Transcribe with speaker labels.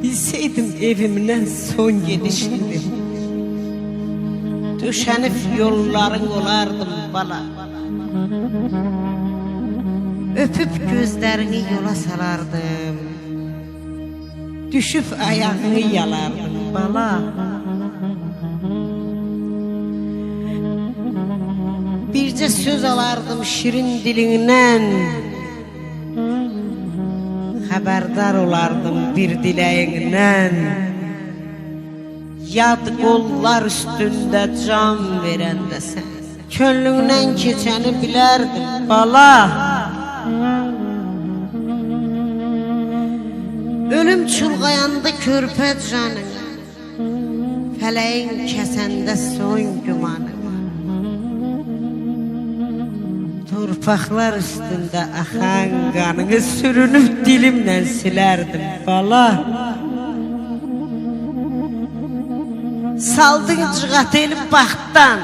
Speaker 1: Bilseydim evimden son gelişini, döşenip yolların olardım bala. Öpüp gözlerini yola salardım, düşüp ayağını yalardım bala. Birce söz alardım şirin dilinden, haberdar olardım bir dileğinden. Yad kollar üstünde can verende sen, könlünden keçeni bilerdim bala. Ölüm çulgayanda körpe canın, feleğin kesende son gümanın. Torpaqlar üstünde axan qanını sürünüp dilimle silerdim bala. Saldın cığat elib baxtdan,